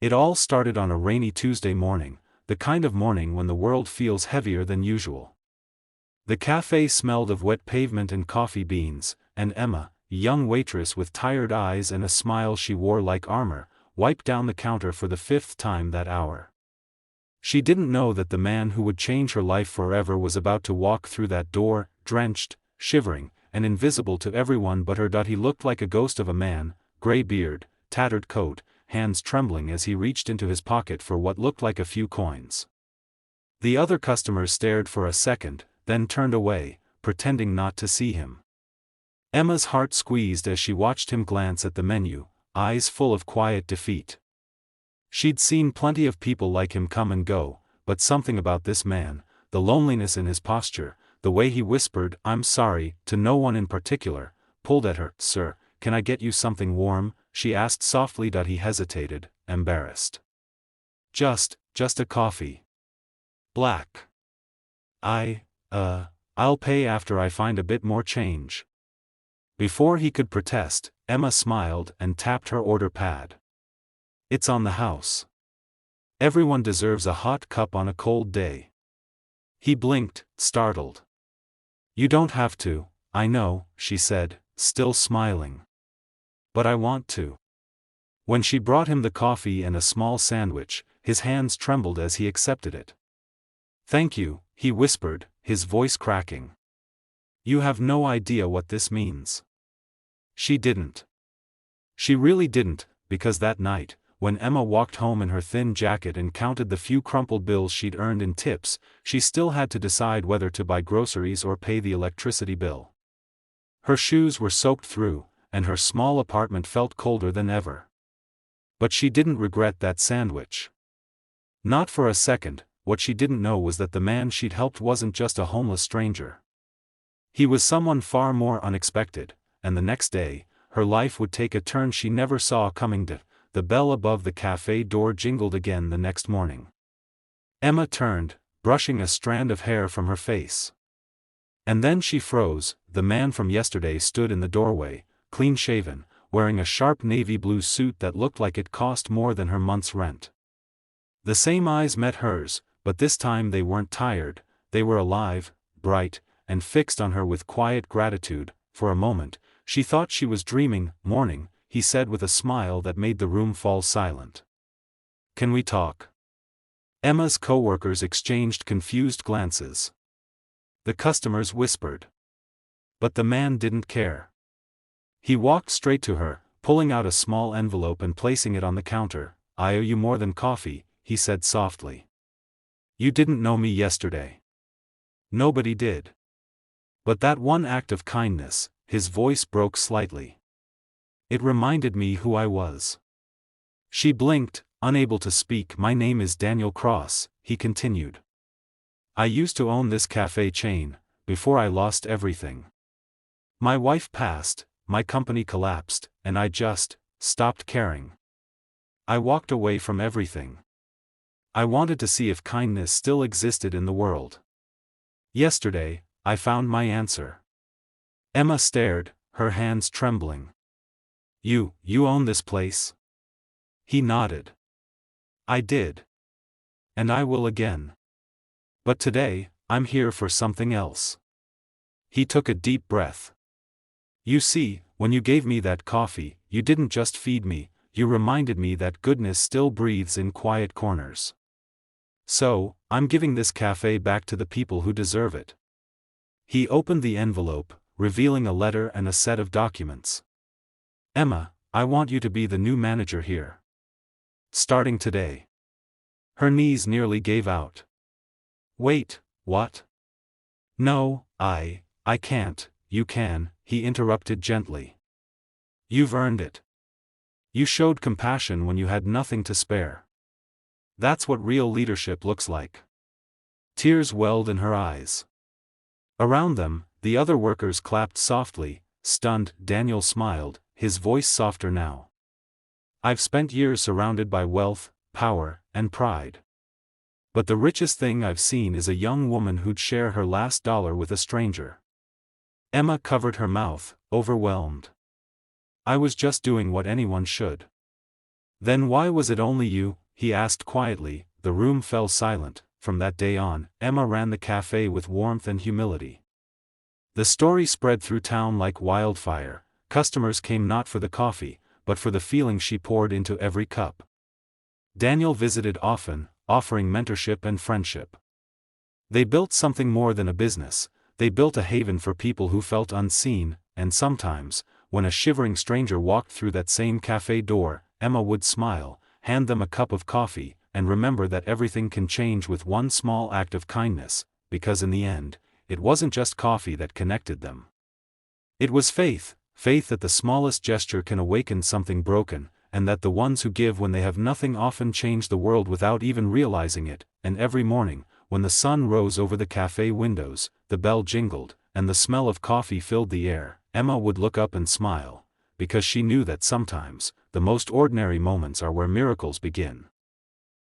It all started on a rainy Tuesday morning, the kind of morning when the world feels heavier than usual. The cafe smelled of wet pavement and coffee beans, and Emma, a young waitress with tired eyes and a smile she wore like armor, wiped down the counter for the 5th time that hour. She didn't know that the man who would change her life forever was about to walk through that door, drenched, shivering, and invisible to everyone but her. He looked like a ghost of a man, gray beard, tattered coat, hands trembling as he reached into his pocket for what looked like a few coins. The other customers stared for a second, then turned away, pretending not to see him. Emma's heart squeezed as she watched him glance at the menu, eyes full of quiet defeat. She'd seen plenty of people like him come and go, but something about this man, the loneliness in his posture, the way he whispered "I'm sorry" to no one in particular, pulled at her. "Sir, can I get you something warm?" she asked softly. He hesitated, embarrassed. Just a coffee. Black. I'll pay after I find a bit more change." Before he could protest, Emma smiled and tapped her order pad. "It's on the house. Everyone deserves a hot cup on a cold day." He blinked, startled. "You don't have to, I know," she said, still smiling. "But I want to." When she brought him the coffee and a small sandwich, his hands trembled as he accepted it. "Thank you," he whispered, his voice cracking. "You have no idea what this means." She didn't. She really didn't, because that night, when Emma walked home in her thin jacket and counted the few crumpled bills she'd earned in tips, she still had to decide whether to buy groceries or pay the electricity bill. Her shoes were soaked through, and her small apartment felt colder than ever. But she didn't regret that sandwich. Not for a second. What she didn't know was that the man she'd helped wasn't just a homeless stranger. He was someone far more unexpected, and the next day, her life would take a turn she never saw coming. The bell above the cafe door jingled again the next morning. Emma turned, brushing a strand of hair from her face. And then she froze. The man from yesterday stood in the doorway, clean-shaven, wearing a sharp navy blue suit that looked like it cost more than her month's rent. The same eyes met hers, but this time they weren't tired, they were alive, bright, and fixed on her with quiet gratitude. For a moment, she thought she was dreaming. "Morning," he said with a smile that made the room fall silent. "Can we talk?" Emma's co-workers exchanged confused glances. The customers whispered. But the man didn't care. He walked straight to her, pulling out a small envelope and placing it on the counter. "I owe you more than coffee," he said softly. "You didn't know me yesterday." Nobody did. But that one act of kindness, his voice broke slightly. "It reminded me who I was." She blinked, unable to speak. "My name is Daniel Cross," he continued. "I used to own this cafe chain, before I lost everything. My wife passed, my company collapsed, and I just stopped caring. I walked away from everything. I wanted to see if kindness still existed in the world. Yesterday, I found my answer." Emma stared, her hands trembling. You own this place?" He nodded. "I did. And I will again. But today, I'm here for something else." He took a deep breath. "You see, when you gave me that coffee, you didn't just feed me, you reminded me that goodness still breathes in quiet corners. So, I'm giving this cafe back to the people who deserve it." He opened the envelope, revealing a letter and a set of documents. "Emma, I want you to be the new manager here. Starting today." Her knees nearly gave out. "Wait, what?" "No, I can't." "You can," he interrupted gently. "You've earned it. You showed compassion when you had nothing to spare. That's what real leadership looks like." Tears welled in her eyes. Around them, the other workers clapped softly, stunned. Daniel smiled, his voice softer now. "I've spent years surrounded by wealth, power, and pride. But the richest thing I've seen is a young woman who'd share her last dollar with a stranger." Emma covered her mouth, overwhelmed. "I was just doing what anyone should." "Then why was it only you?" he asked quietly. The room fell silent. From that day on, Emma ran the café with warmth and humility. The story spread through town like wildfire. Customers came not for the coffee, but for the feeling she poured into every cup. Daniel visited often, offering mentorship and friendship. They built something more than a business. They built a haven for people who felt unseen, and sometimes, when a shivering stranger walked through that same café door, Emma would smile, hand them a cup of coffee, and remember that everything can change with one small act of kindness, because in the end, it wasn't just coffee that connected them. It was faith, faith that the smallest gesture can awaken something broken, and that the ones who give when they have nothing often change the world without even realizing it. And every morning, when the sun rose over the café windows, the bell jingled, and the smell of coffee filled the air, Emma would look up and smile, because she knew that sometimes, the most ordinary moments are where miracles begin.